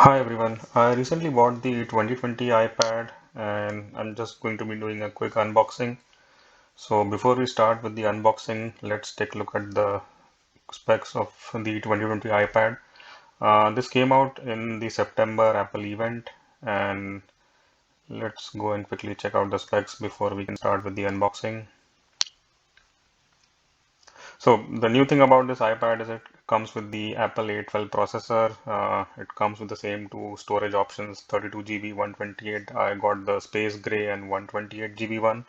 Hi everyone. I recently bought the 2020 iPad and I'm just going to be doing a quick unboxing. So before we start with the unboxing, let's take a look at the specs of the 2020 iPad. This came out in the September Apple event, and let's go and quickly check out the specs before we can start with the unboxing. So the new thing about this iPad is it comes with the Apple A12 processor. It comes with the same two storage options, 32 GB, 128. I got the Space Gray and 128 GB one.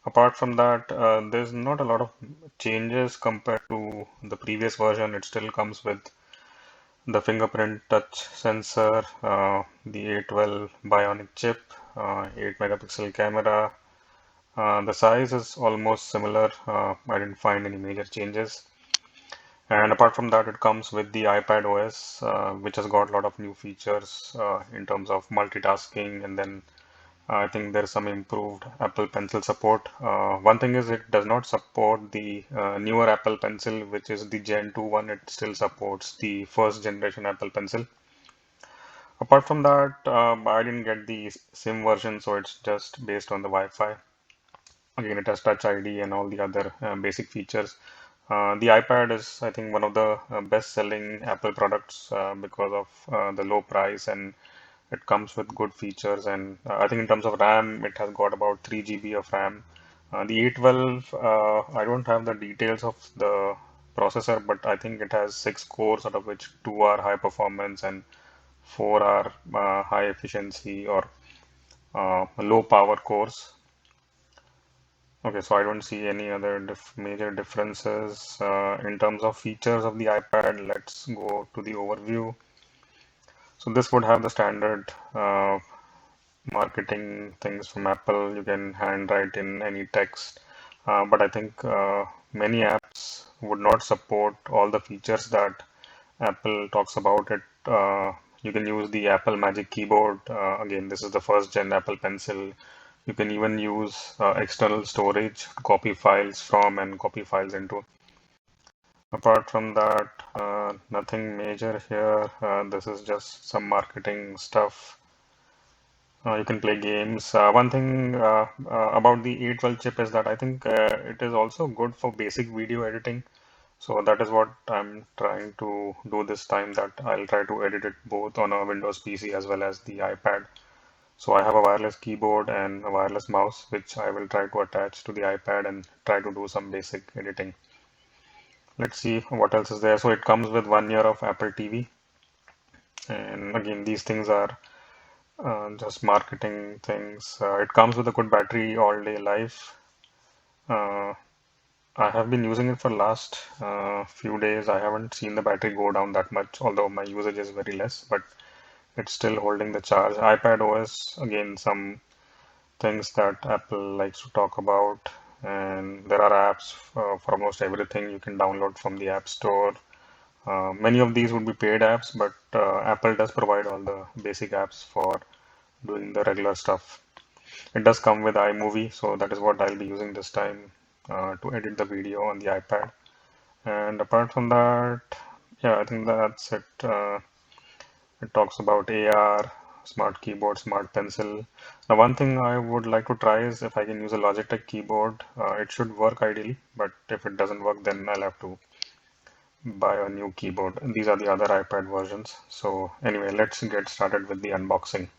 Apart from that, there's not a lot of changes compared to the previous version. It still comes with the fingerprint touch sensor, the A12 Bionic chip, 8 megapixel camera. The size is almost similar. I didn't find any major changes. And apart from that, it comes with the iPad OS, which has got a lot of new features in terms of multitasking. And then I think there's some improved Apple Pencil support. One thing is it does not support the newer Apple Pencil, which is the Gen 2 one. It still supports the first generation Apple Pencil. Apart from that, I didn't get the SIM version, so it's just based on the Wi-Fi. Again, it has Touch ID and all the other basic features. The iPad is, I think, one of the best-selling Apple products because of the low price, and it comes with good features. And I think in terms of RAM, it has got about 3 GB of RAM. The A12, I don't have the details of the processor, but I think it has 6 cores, out of which two are high performance and four are high efficiency or low power cores. Okay, so I don't see any other major differences in terms of features of the iPad. Let's go to the overview. So this would have the standard marketing things from Apple. You can handwrite in any text, but I think many apps would not support all the features that Apple talks about it. You can use the Apple Magic Keyboard. Again, this is the first gen Apple Pencil. You can even use external storage to copy files from and copy files into. Apart from that, nothing major here. This is just some marketing stuff. You can play games. One thing about the A12 chip is that I think it is also good for basic video editing. So that is what I'm trying to do this time, that I'll try to edit it both on a Windows PC as well as the iPad. So I have a wireless keyboard and a wireless mouse, which I will try to attach to the iPad and try to do some basic editing. Let's see what else is there. So it comes with 1 year of Apple TV. And again, these things are just marketing things. It comes with a good battery all day life. Uh, I have been using it for last few days. I haven't seen the battery go down that much, although my usage is very less, but it's still holding the charge. iPad OS, again, some things that Apple likes to talk about, and there are apps for almost everything you can download from the App Store. Many of these would be paid apps, but Apple does provide all the basic apps for doing the regular stuff. It does come with iMovie, so that is what I'll be using this time to edit the video on the iPad. And apart from that, yeah, I think that's it. It talks about AR, smart keyboard, smart pencil. Now, one thing I would like to try is if I can use a Logitech keyboard. It should work ideally, but if it doesn't work, then I'll have to buy a new keyboard. These are the other iPad versions. So anyway, let's get started with the unboxing.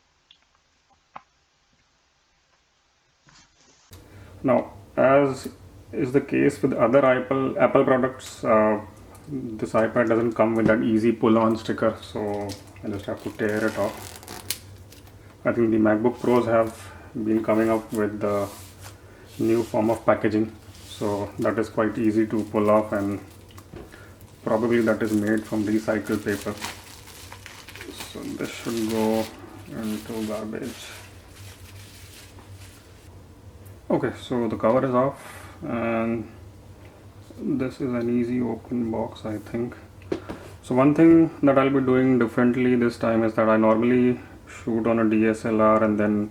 Now, as is the case with other Apple products, this iPad doesn't come with that easy pull-on sticker, so I just have to tear it off. I think the MacBook Pros have been coming up with the new form of packaging, so that is quite easy to pull off, and probably that is made from recycled paper. So this should go into garbage. Okay, so the cover is off, and this is an easy open box, I think. So one thing that I'll be doing differently this time is that I normally shoot on a DSLR and then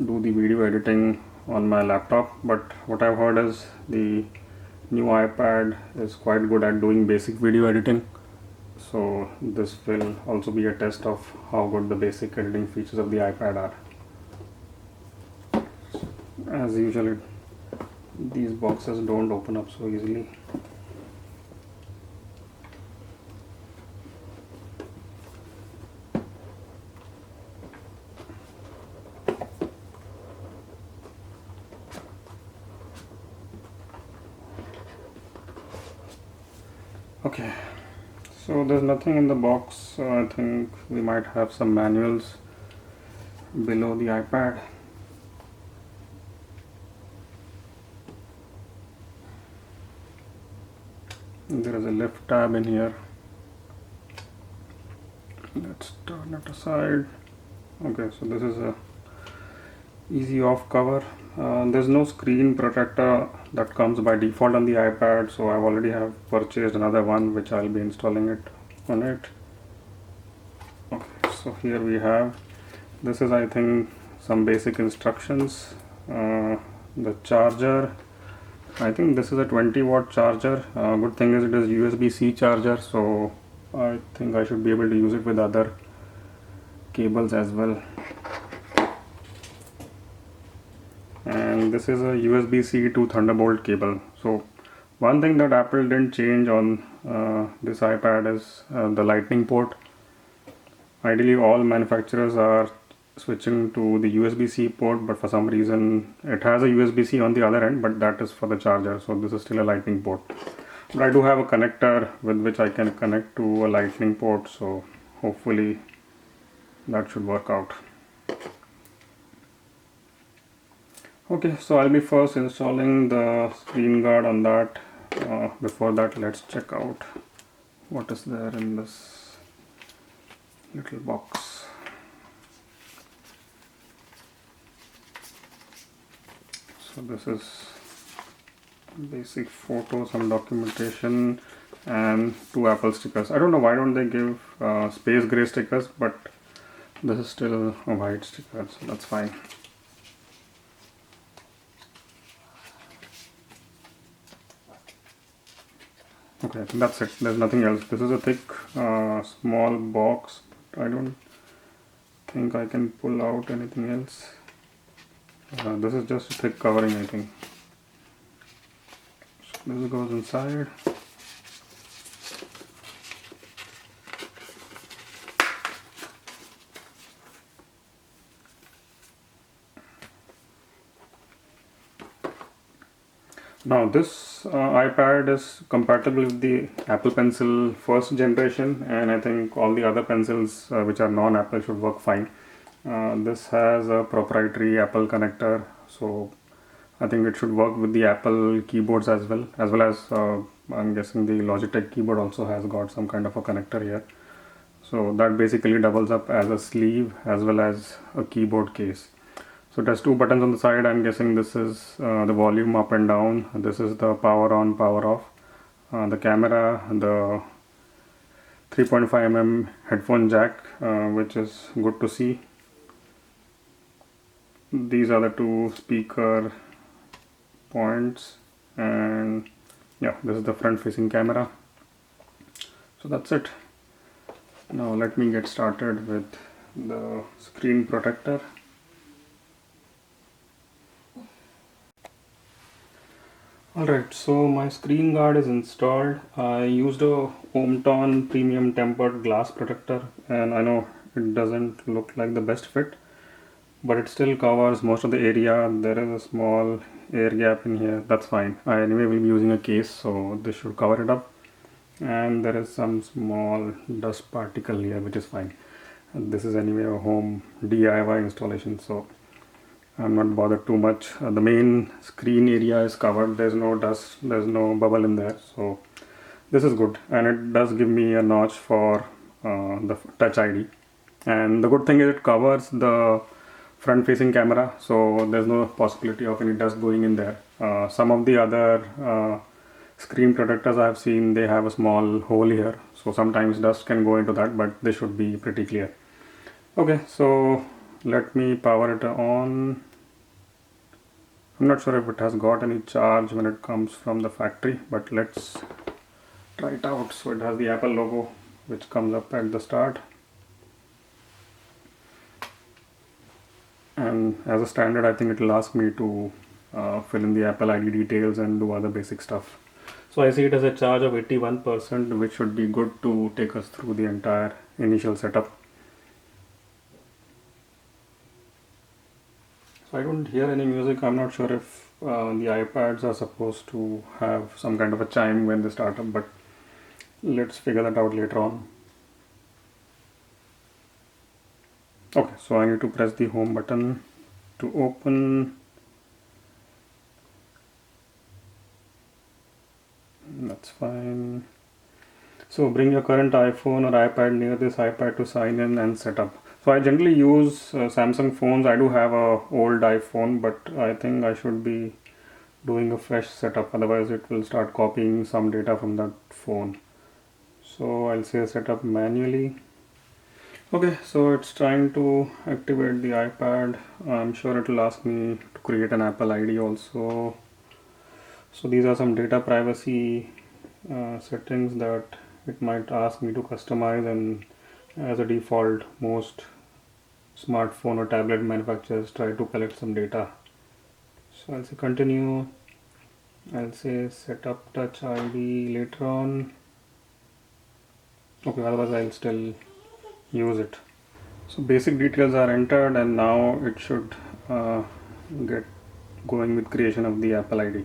do the video editing on my laptop, but what I've heard is the new iPad is quite good at doing basic video editing. So this will also be a test of how good the basic editing features of the iPad are. As usual, these boxes don't open up so easily. Okay, so there's nothing in the box. I think we might have some manuals below the iPad. There is a lift tab in here. Let's turn it aside. Okay, so this is a easy off cover. There's no screen protector that comes by default on the iPad, so I already have purchased another one which I'll be installing it on it. Okay, so here we have, this is I think some basic instructions. The charger, I think this is a 20-watt charger. Good thing is it is USB-C charger, so I think I should be able to use it with other cables as well. And this is a USB-C to Thunderbolt cable. So one thing that Apple didn't change on this iPad is the lightning port. Ideally all manufacturers are switching to the USB-C port, but for some reason it has a USB-C on the other end, but that is for the charger, so this is still a lightning port. But I do have a connector with which I can connect to a lightning port, so hopefully that should work out. Okay, so I'll be first installing the screen guard on that. Before that, let's check out what is there in this little box. So this is basic photo, some documentation, and 2 Apple stickers. I don't know why don't they give space gray stickers, but this is still a white sticker, so that's fine. Okay, I think that's it. There's nothing else. This is a thick, small box. I don't think I can pull out anything else. This is just a thick covering, I think. So this goes inside. Now this iPad is compatible with the Apple Pencil first generation, and I think all the other pencils which are non-Apple should work fine. This has a proprietary Apple connector, so I think it should work with the Apple keyboards as well as I'm guessing the Logitech keyboard also has got some kind of a connector here. So that basically doubles up as a sleeve as well as a keyboard case. So it has 2 buttons on the side. I'm guessing this is the volume up and down. This is the power on, power off. The camera, the 3.5mm headphone jack, which is good to see. These are the 2 speaker points, and yeah, this is the front facing camera. So that's it. Now let me get started with the screen protector. Alright, so my screen guard is installed. I used a Ohmton premium tempered glass protector, and I know it doesn't look like the best fit, but it still covers most of the area. There is a small air gap in here, that's fine. I anyway will be using a case, so this should cover it up. And there is some small dust particle here, which is fine. And this is anyway a home DIY installation, so I'm not bothered too much. The main screen area is covered. There's no dust, there's no bubble in there, so this is good. And it does give me a notch for the Touch ID. And the good thing is it covers the front facing camera, so there's no possibility of any dust going in there. Some of the other screen protectors I have seen, they have a small hole here, so sometimes dust can go into that, but this should be pretty clear. Okay, so let me power it on. I'm not sure if it has got any charge when it comes from the factory, but let's try it out. So it has the Apple logo which comes up at the start. And as a standard, I think it will ask me to fill in the Apple ID details and do other basic stuff. So I see it as a charge of 81%, which should be good to take us through the entire initial setup. So I don't hear any music. I'm not sure if the iPads are supposed to have some kind of a chime when they start up, but let's figure that out later on. Okay, so I need to press the home button to open. That's fine. So bring your current iPhone or iPad near this iPad to sign in and set up. So I generally use Samsung phones. I do have a old iPhone, but I think I should be doing a fresh setup, otherwise it will start copying some data from that phone. So I'll say setup manually. Okay, so it's trying to activate the iPad. I'm sure it will ask me to create an Apple ID also. So these are some data privacy settings that it might ask me to customize, and as a default most smartphone or tablet manufacturers try to collect some data. So I'll say continue. I'll say set up touch ID later on. Okay, otherwise I'll still use it. So basic details are entered, and now it should get going with creation of the Apple ID.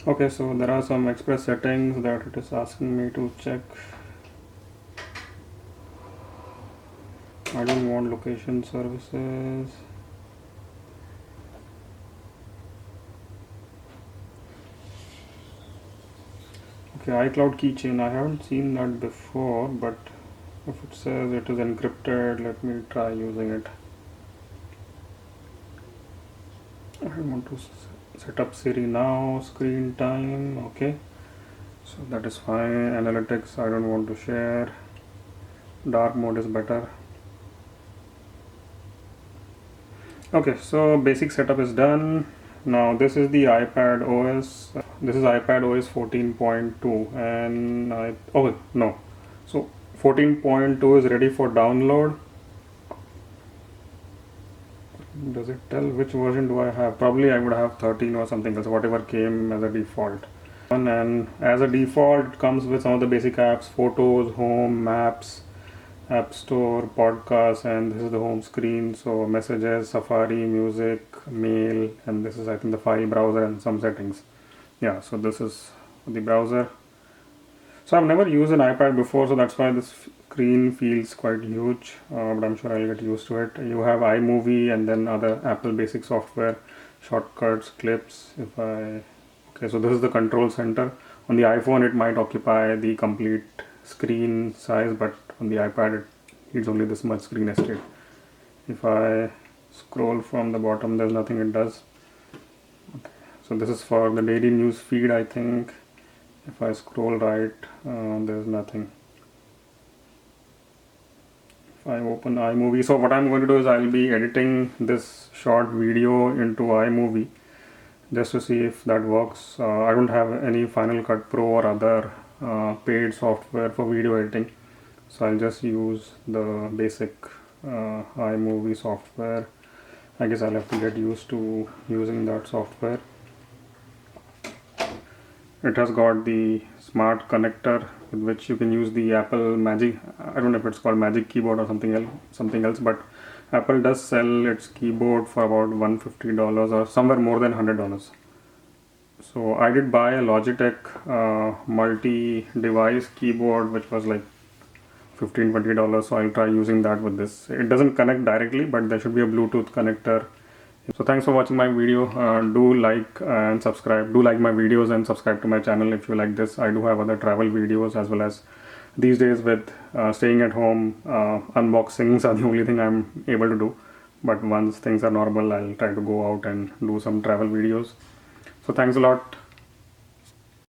Okay, so there are some express settings that it is asking me to check. I don't want location services. Okay, iCloud keychain. I haven't seen that before, but if it says it is encrypted, let me try using it. I want to set up Siri now. Screen time. Okay, so that is fine. Analytics I don't want to share. Dark mode is better. Okay, so basic setup is done. Now this is the iPad OS. This is iPad OS 14.2, and so 14.2 is ready for download. Does it tell which version do I have? Probably I would have 13 or something else, whatever came as a default. And as a default, it comes with some of the basic apps: Photos, Home, Maps, App Store, Podcasts, and this is the home screen. So Messages, Safari, Music, Mail, and this is I think the file browser and some settings. Yeah, so this is the browser. So I've never used an iPad before, so that's why this screen feels quite huge, but I'm sure I'll get used to it. You have iMovie and then other Apple basic software, shortcuts, clips. Okay, so this is the control center. On the iPhone it might occupy the complete screen size, but on the iPad it needs only this much screen estate. If I scroll from the bottom, there's nothing it does. Okay, so this is for the daily news feed, I think. If I scroll right, there's nothing. If I open iMovie, so what I'm going to do is I'll be editing this short video into iMovie just to see if that works. I don't have any Final Cut Pro or other paid software for video editing, so I'll just use the basic iMovie software. I guess I'll have to get used to using that software. It has got the smart connector with which you can use the Apple Magic. I don't know if it's called Magic Keyboard or something else, but Apple does sell its keyboard for about $150 or somewhere more than $100. So I did buy a Logitech multi-device keyboard, which was like $15-20. So I'll try using that with this. It doesn't connect directly, but there should be a Bluetooth connector. So thanks for watching my video. Do like and subscribe. Do like my videos and subscribe to my channel if you like this. I do have other travel videos, as well as these days with staying at home, unboxings are the only thing I'm able to do. But once things are normal, I'll try to go out and do some travel videos. So thanks a lot.